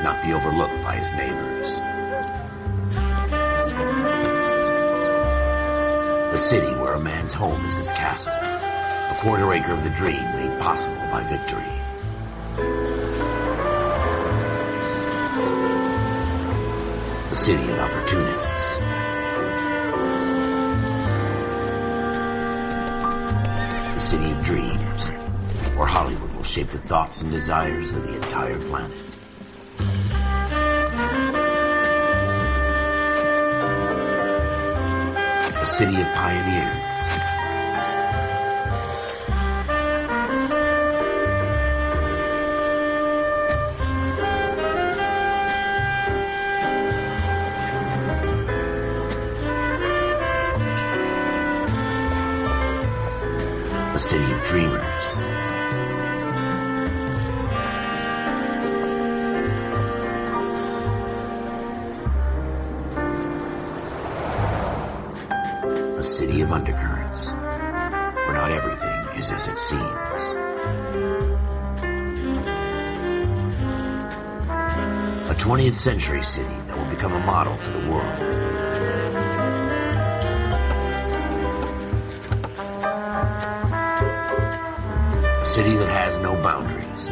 not be overlooked by his neighbors. The city where a man's home is his castle. A quarter acre of the dream made possible by victory. The city of opportunists. The city of dreams, where Hollywood will shape the thoughts and desires of the entire planet. The city of pioneers. The city of dreamers. A city of undercurrents, where not everything is as it seems. A 20th century city that will become a model for the world. A city that has no boundaries,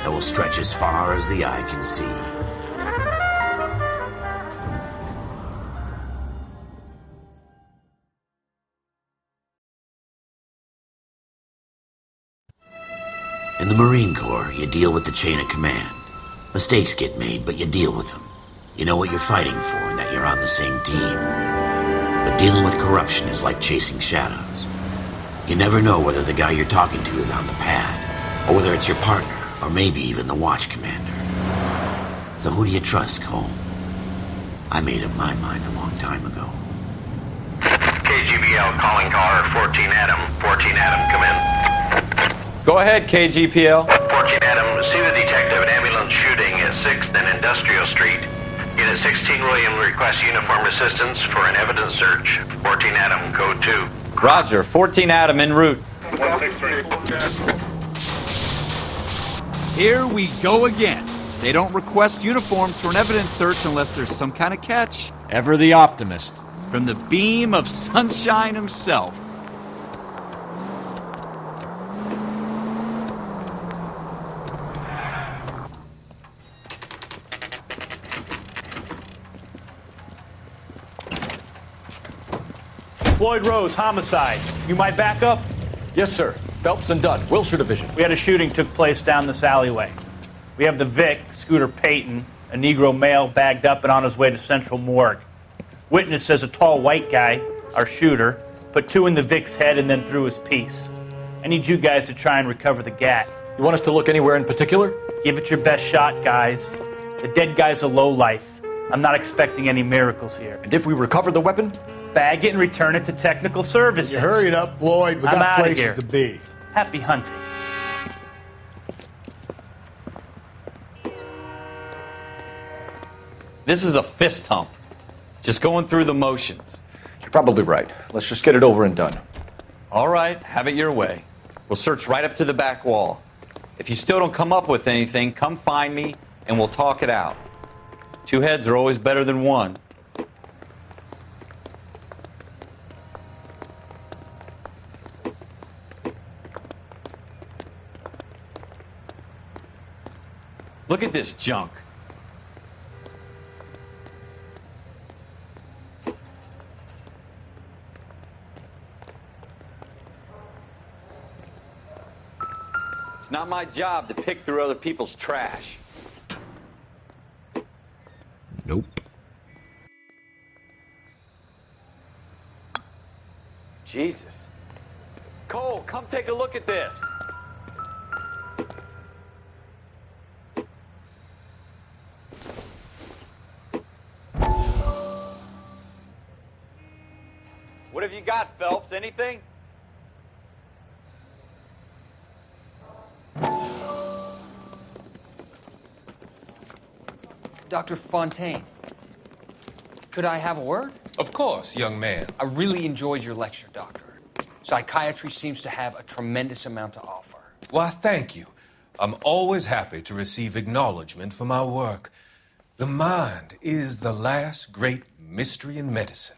that will stretch as far as the eye can see. In the Marine Corps, you deal with the chain of command. Mistakes get made, but you deal with them. You know what you're fighting for and that you're on the same team. But dealing with corruption is like chasing shadows. You never know whether the guy you're talking to is on the pad, or whether it's your partner, or maybe even the watch commander. So who do you trust, Cole? I made up my mind a long time ago. KGBL calling caller 14 Adam. 14 Adam, come in. Go ahead, KGPL. 14 Adam, see the detective, an ambulance shooting at 6th and Industrial Street. Unit 16 William requests uniform assistance for an evidence search. 14 Adam, code 2. Roger, 14 Adam en route. Here we go again. They don't request uniforms for an evidence search unless there's some kind of catch. Ever the optimist. From the beam of sunshine himself. Floyd Rose, homicide. You might back up? Yes, sir. Phelps and Dunn, Wilshire Division. We had a shooting took place down this alleyway. We have the Vic, Scooter Payton, a Negro male bagged up and on his way to Central Morgue. Witness says a tall white guy, our shooter, put 2 in the Vic's head and then threw his piece. I need you guys to try and recover the gat. You want us to look anywhere in particular? Give it your best shot, guys. The dead guy's a lowlife. I'm not expecting any miracles here. And if we recover the weapon? Bag it and return it to technical services. You hurry up, Floyd. We I'm got outta places here. to be. Happy hunting. This is a fist hump. Just going through the motions. You're probably right. Let's just get it over and done. All right, have it your way. We'll search right up to the back wall. If you still don't come up with anything, come find me and we'll talk it out. 2 heads are always better than 1. Look at this junk. It's not my job to pick through other people's trash. Nope. Jesus. Cole, come take a look at this. What have you got, Phelps? Anything? Dr. Fontaine, could I have a word? Of course, young man. I really enjoyed your lecture, Doctor. Psychiatry seems to have a tremendous amount to offer. Why, thank you. I'm always happy to receive acknowledgement for my work. The mind is the last great mystery in medicine.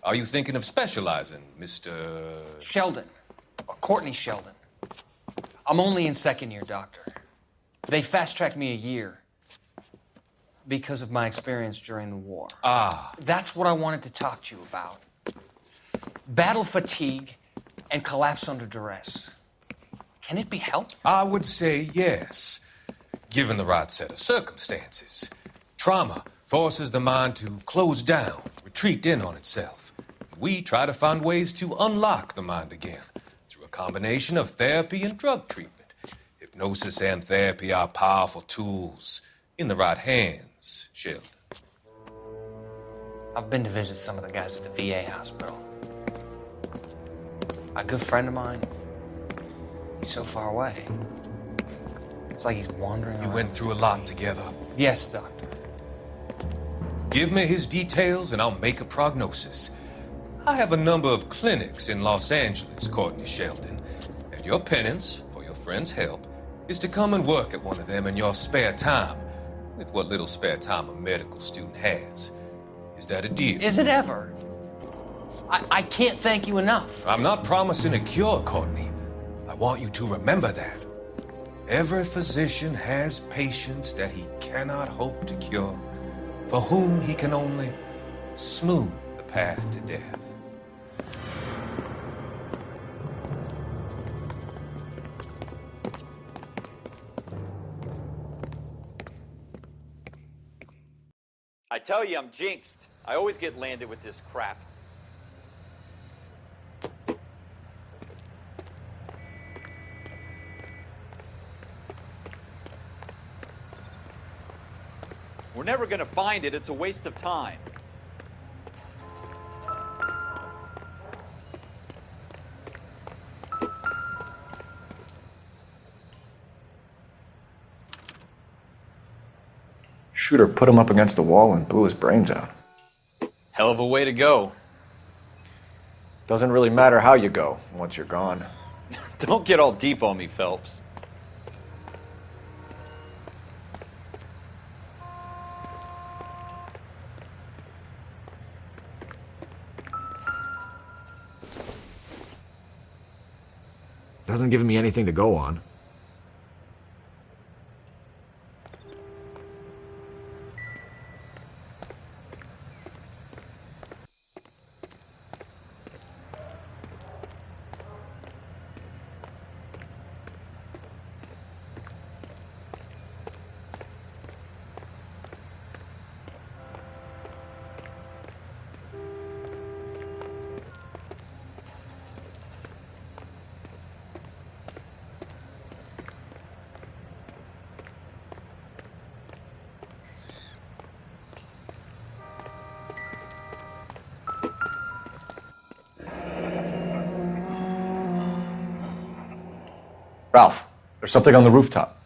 Are you thinking of specializing, Mr. Sheldon. Or Courtney Sheldon. I'm only in second year, Doctor. They fast-tracked me a year because of my experience during the war. Ah. That's what I wanted to talk to you about. Battle fatigue and collapse under duress. Can it be helped? I would say yes, given the right set of circumstances. Trauma forces the mind to close down, retreat in on itself. We try to find ways to unlock the mind again through a combination of therapy and drug treatment. Hypnosis and therapy are powerful tools in the right hands, Sheldon. I've been to visit some of the guys at the VA hospital. A good friend of mine, he's so far away. It's like he's wandering You around. went through a lot together. Yes, Doctor. Give me his details and I'll make a prognosis. I have a number of clinics in Los Angeles, Courtney Sheldon, and your penance for your friend's help is to come and work at one of them in your spare time, with what little spare time a medical student has. Is that a deal? Is it ever? I can't thank you enough. I'm not promising a cure, Courtney. I want you to remember that. Every physician has patients that he cannot hope to cure, for whom he can only smooth the path to death. I tell you, I'm jinxed. I always get landed with this crap. We're never gonna find it. It's a waste of time. Shooter put him up against the wall and blew his brains out. Hell of a way to go. Doesn't really matter how you go once you're gone. Don't get all deep on me, Phelps. Doesn't give me anything to go on. Ralph, there's something on the rooftop.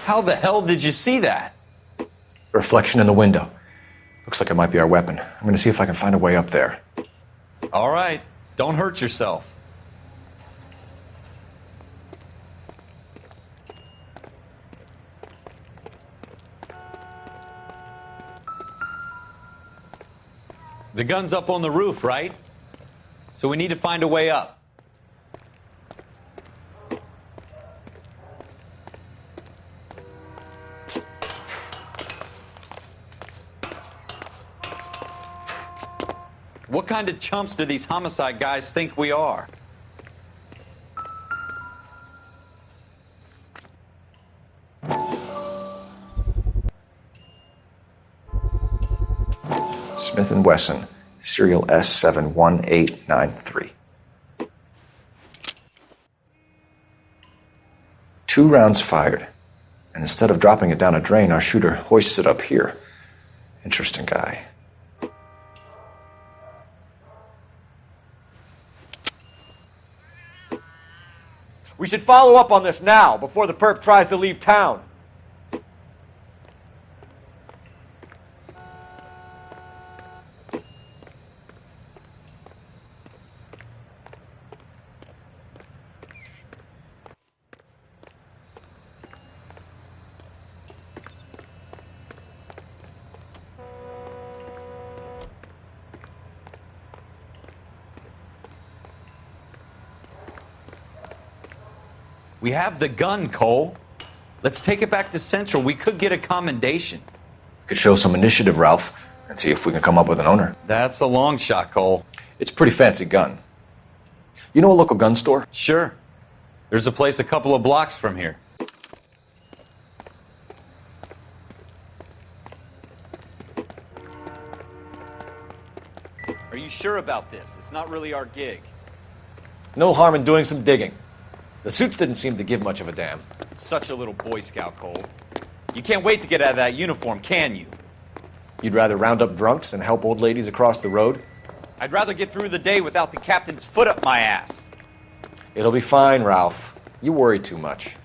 How the hell did you see that? A reflection in the window. Looks like it might be our weapon. I'm gonna see if I can find a way up there. All right, don't hurt yourself. The gun's up on the roof, right? So we need to find a way up. What kind of chumps do these homicide guys think we are? Smith & Wesson, serial S71893. 2 rounds fired, and instead of dropping it down a drain, our shooter hoists it up here. Interesting guy. We should follow up on this now, before the perp tries to leave town. We have the gun, Cole. Let's take it back to Central. We could get a commendation. We could show some initiative, Ralph, and see if we can come up with an owner. That's a long shot, Cole. It's a pretty fancy gun. You know a local gun store? Sure. There's a place a couple of blocks from here. Are you sure about this? It's not really our gig. No harm in doing some digging. The suits didn't seem to give much of a damn. Such a little Boy Scout, Cole. You can't wait to get out of that uniform, can you? You'd rather round up drunks and help old ladies across the road? I'd rather get through the day without the captain's foot up my ass. It'll be fine, Ralph. You worry too much.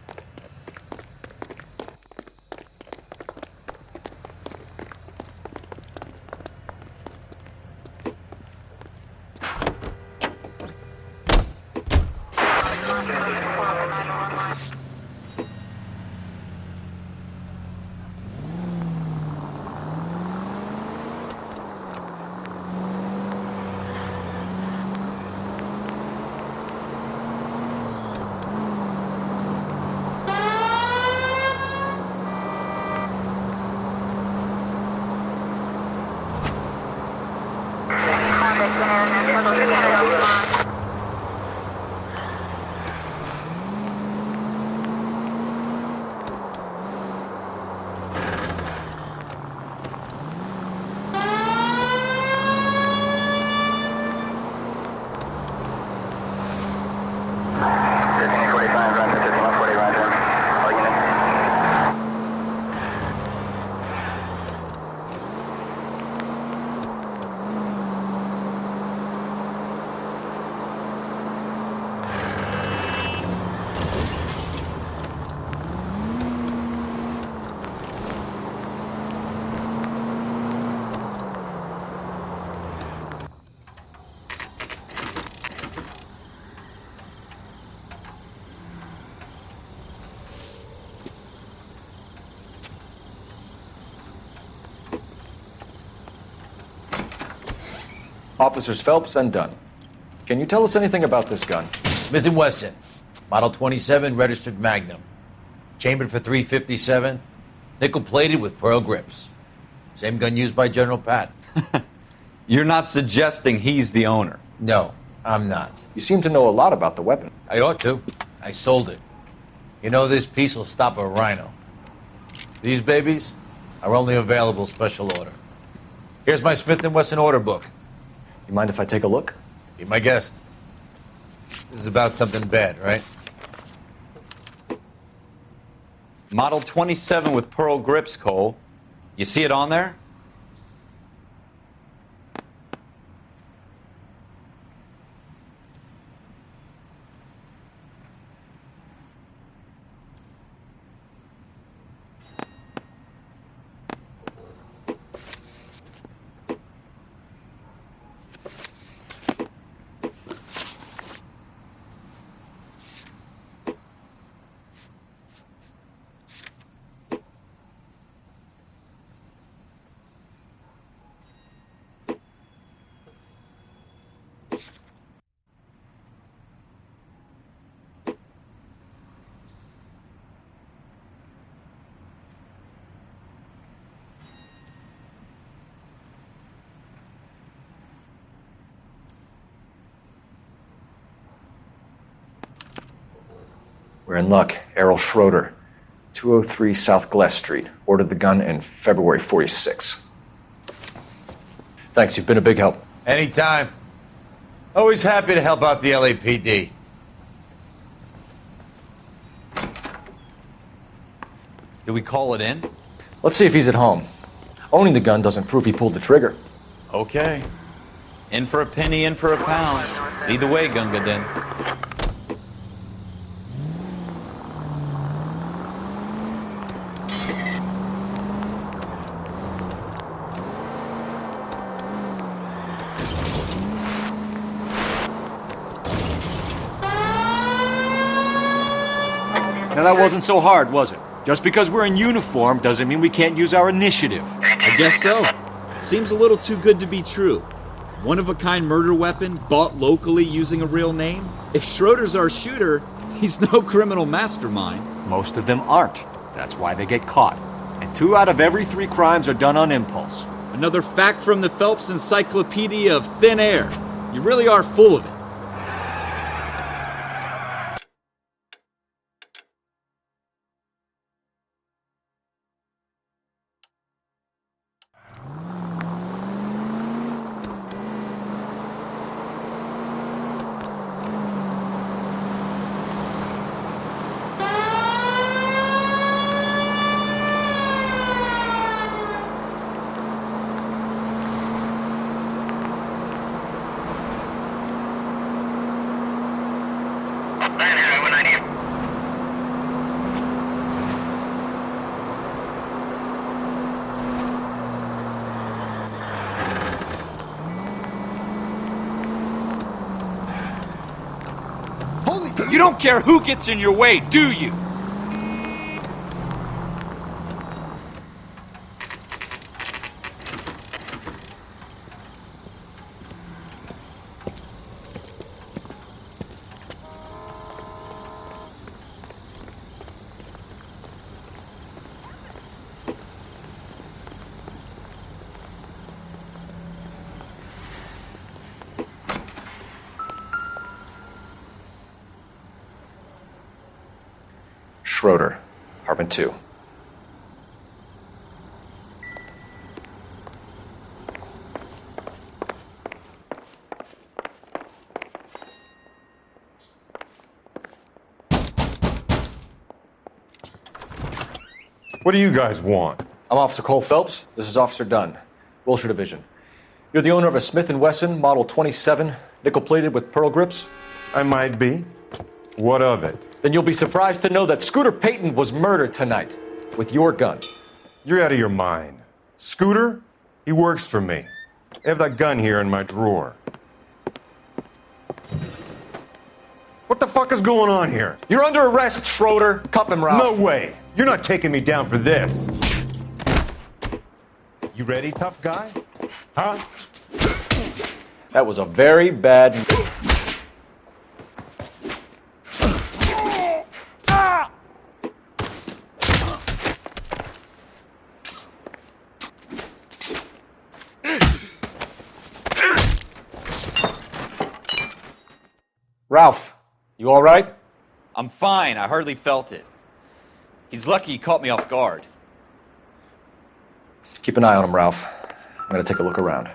Officers Phelps and Dunn. Can you tell us anything about this gun? Smith & Wesson, Model 27, registered Magnum. Chambered for .357, nickel-plated with pearl grips. Same gun used by General Patton. You're not suggesting he's the owner? No, I'm not. You seem to know a lot about the weapon. I ought to. I sold it. You know, this piece will stop a rhino. These babies are only available special order. Here's my Smith & Wesson order book. You mind if I take a look? Be my guest. This is about something bad, right? Model 27 with pearl grips, Cole. You see it on there? We're in luck. Errol Schroeder, 203 South Glass Street. Ordered the gun in February '46. Thanks, you've been a big help. Anytime. Always happy to help out the LAPD. Do we call it in? Let's see if he's at home. Owning the gun doesn't prove he pulled the trigger. Okay. In for a penny, in for a pound. Either way, Gunga Din. Now that wasn't so hard, was it? Just because we're in uniform doesn't mean we can't use our initiative. I guess so. Seems a little too good to be true. One-of-a-kind murder weapon bought locally using a real name? If Schroeder's our shooter, He's no criminal mastermind. Most of them aren't. That's why they get caught. And 2 out of every 3 crimes are done on impulse. Another fact from the Phelps Encyclopedia of Thin Air. You really are full of it. You don't care who gets in your way, do you? Schroeder, apartment 2. What do you guys want? I'm Officer Cole Phelps. This is Officer Dunn, Wilshire Division. You're the owner of a Smith & Wesson Model 27, nickel-plated with pearl grips? I might be. What of it? Then you'll be surprised to know that Scooter Payton was murdered tonight with your gun. You're out of your mind. Scooter? He works for me. I have that gun here in my drawer. What the fuck is going on here? You're under arrest, Schroeder. Cuff him, Ralph. No way. You're not taking me down for this. You ready, tough guy? Huh? That was a very bad... Ralph, you all right? I'm fine. I hardly felt it. He's lucky he caught me off guard. Keep an eye on him, Ralph. I'm gonna take a look around.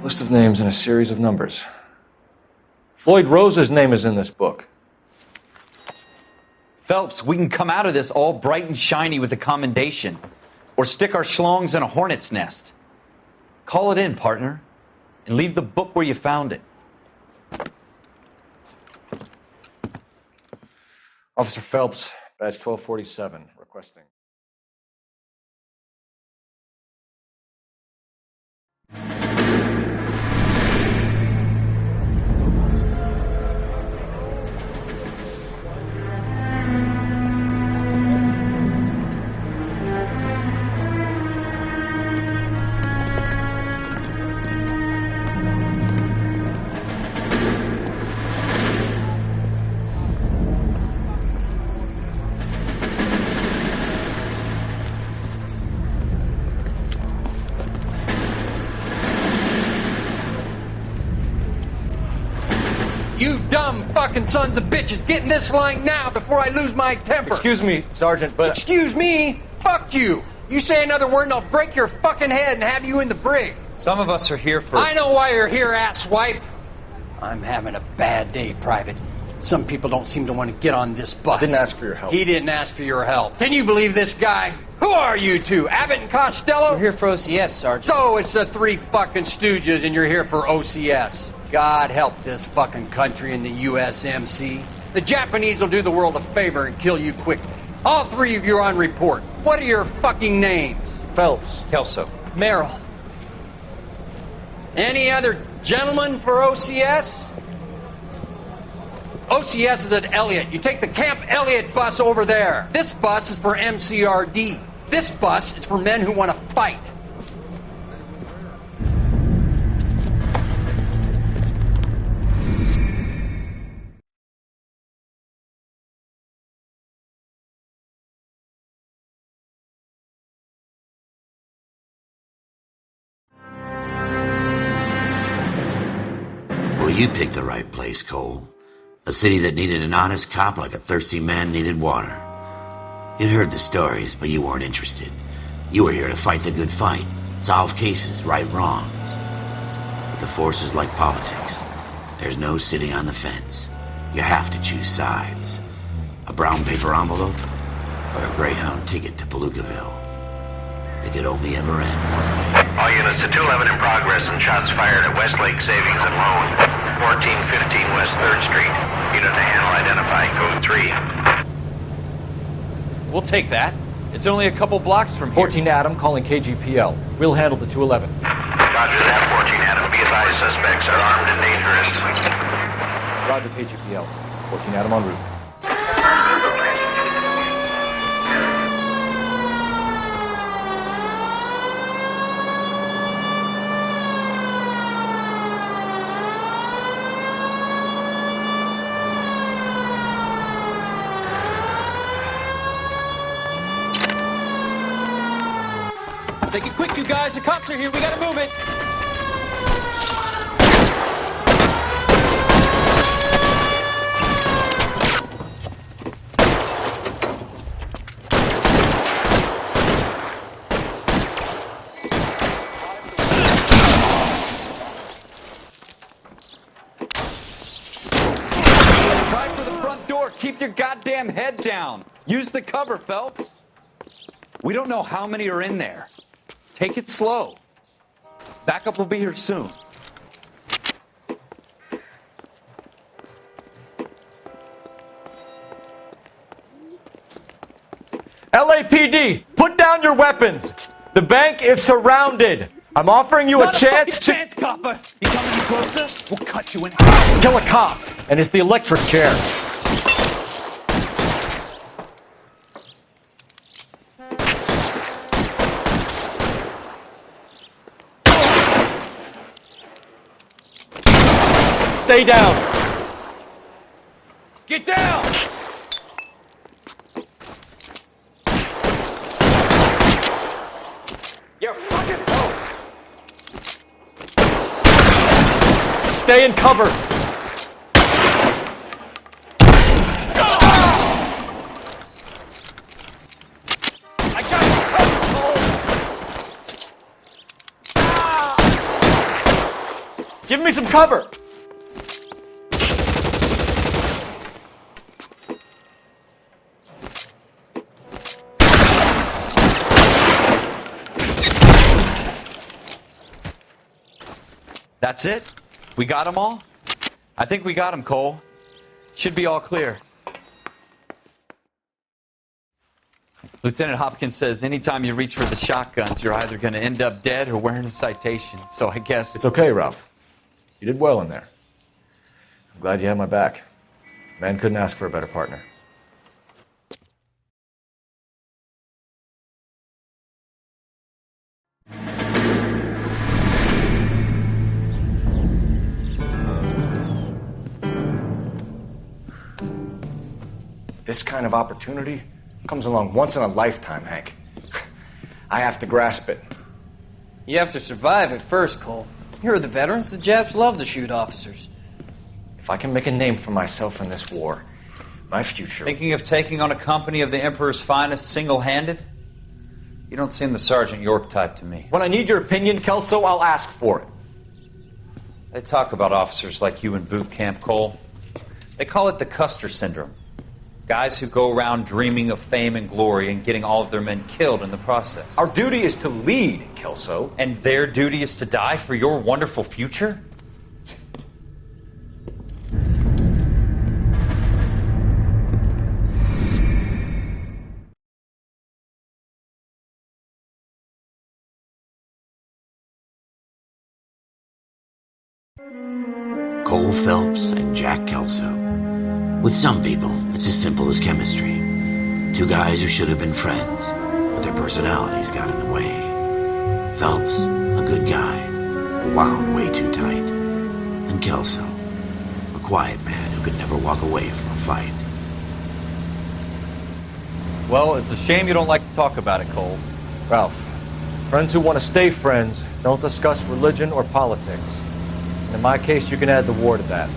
List of names and a series of numbers. Floyd Rose's name is in this book. Phelps, we can come out of this all bright and shiny with a commendation. Or stick our schlongs in a hornet's nest. Call it in, partner. And leave the book where you found it. Officer Phelps, badge 1247, requesting. You dumb fucking sons of bitches, get in this line now before I lose my temper. Excuse me, Sergeant, but... Excuse me? Fuck you. You say another word and I'll break your fucking head and have you in the brig. Some of us are here for... I know why you're here, asswipe. I'm having a bad day, Private. Some people don't seem to want to get on this bus. Didn't ask for your help. He didn't ask for your help. Can you believe this guy? Who are you two? Abbott and Costello? We're here for OCS, Sergeant. So it's the 3 fucking stooges and you're here for OCS. God help this fucking country and the USMC. The Japanese will do the world a favor and kill you quickly. All 3 of you are on report. What are your fucking names? Phelps. Kelso. Merrill. Any other gentlemen for OCS? OCS is at Elliott. You take the Camp Elliott bus over there. This bus is for MCRD. This bus is for men who want to fight. Well, you picked the right place, Cole. A city that needed an honest cop like a thirsty man needed water. You'd heard the stories, but you weren't interested. You were here to fight the good fight, solve cases, right wrongs. But the force is like politics. There's no sitting on the fence. You have to choose sides. A brown paper envelope or a Greyhound ticket to Palookaville. It could only ever end one way. All units to 211 in progress and shots fired at Westlake Savings and Loan, 1415 West 3rd Street. Unit to handle identify code 3. We'll take that. It's only a couple blocks from here. 14 Adam calling KGPL. We'll handle the 211. Roger that, 14 Adam. Be advised, suspects are armed and dangerous. Roger, KGPL. 14 Adam en route. Make it quick, you guys. The cops are here. We gotta move it. Try for the front door. Keep your goddamn head down. Use the cover, Phelps. We don't know how many are in there. Take it slow. Backup will be here soon. LAPD, put down your weapons. The bank is surrounded. I'm offering you a chance to... chance, copper. You come any closer, we'll cut you in half. Kill a cop, and it's the electric chair. Stay down. Get down! You fucking ghost. Stay in cover. I got you covered, Cole! Give me some cover. That's it? We got them all? I think we got them, Cole. Should be all clear. Lieutenant Hopkins says anytime you reach for the shotguns, you're either going to end up dead or wearing a citation. So I guess... It's okay, Ralph. You did well in there. I'm glad you had my back. Man couldn't ask for a better partner. This kind of opportunity comes along once in a lifetime, Hank. I have to grasp it. You have to survive it first, Cole. Here are the veterans. The Japs love to shoot officers. If I can make a name for myself in this war, my future... Thinking of taking on a company of the Emperor's finest single-handed? You don't seem the Sergeant York type to me. When I need your opinion, Kelso, I'll ask for it. They talk about officers like you in boot camp, Cole. They call it the Custer Syndrome. Guys who go around dreaming of fame and glory and getting all of their men killed in the process. Our duty is to lead, Kelso. And their duty is to die for your wonderful future? Cole Phelps and Jack Kelso. With some people, it's as simple as chemistry. Two guys who should have been friends, but their personalities got in the way. Phelps, a good guy, wound way too tight. And Kelso, a quiet man who could never walk away from a fight. Well, it's a shame you don't like to talk about it, Cole. Ralph, friends who want to stay friends don't discuss religion or politics. And in my case, you can add the war to that.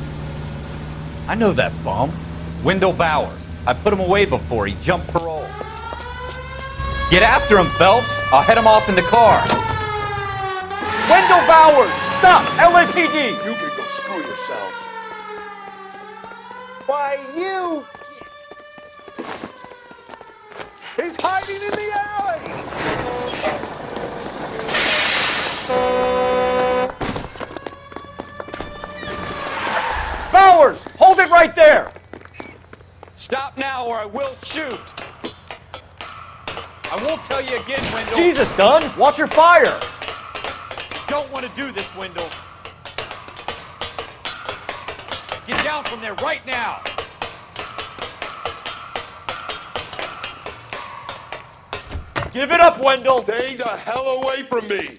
I know that bum. Wendell Bowers. I put him away before. He jumped parole. Get after him, Phelps. I'll head him off in the car. Wendell Bowers! Stop! LAPD! You can go screw yourselves. Why, you... He's hiding in the alley! Bowers! Hold it right there! Stop now or I will shoot! I won't tell you again, Wendell. Jesus, Dunn! Watch your fire! Don't want to do this, Wendell. Get down from there right now. Give it up, Wendell! Stay the hell away from me!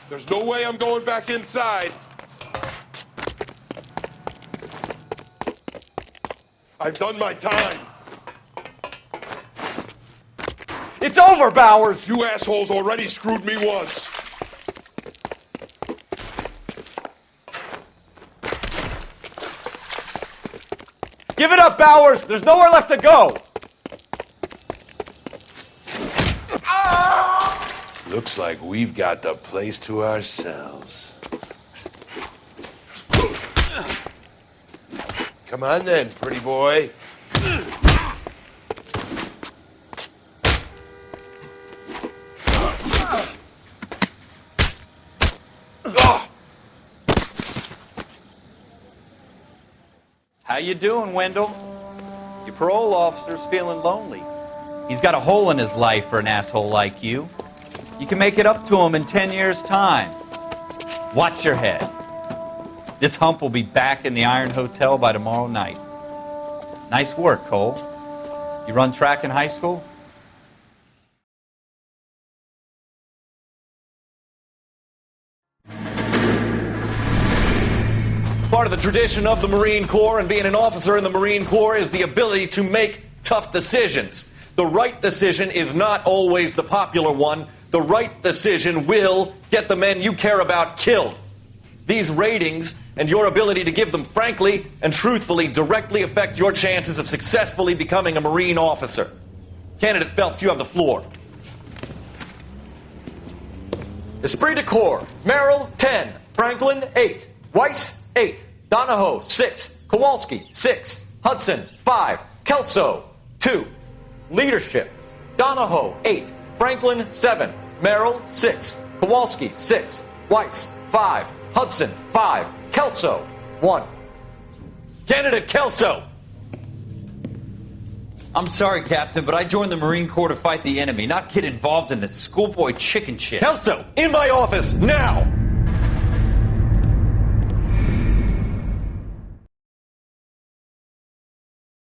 There's no way I'm going back inside. I've done my time. It's over, Bowers! You assholes already screwed me once. Give it up, Bowers! There's nowhere left to go! Looks like we've got the place to ourselves. Come on then, pretty boy. How you doing, Wendell? Your parole officer's feeling lonely. He's got a hole in his life for an asshole like you. You can make it up to him in 10 years' time. Watch your head. This hump will be back in the Iron Hotel by tomorrow night. Nice work, Cole. You run track in high school? Part of the tradition of the Marine Corps and being an officer in the Marine Corps is the ability to make tough decisions. The right decision is not always the popular one. The right decision will get the men you care about killed. These ratings and your ability to give them frankly and truthfully directly affect your chances of successfully becoming a Marine officer. Candidate Phelps, you have the floor. Esprit de Corps, Merrill, 10. Franklin, 8. Weiss, 8. Donahoe, 6. Kowalski, 6. Hudson, 5. Kelso, 2. Leadership, Donahoe, 8. Franklin, 7. Merrill, 6. Kowalski, 6. Weiss, 5. Hudson, 5. Kelso, 1. Candidate Kelso! I'm sorry, Captain, but I joined the Marine Corps to fight the enemy, not get involved in this schoolboy chicken shit. Kelso, in my office, now!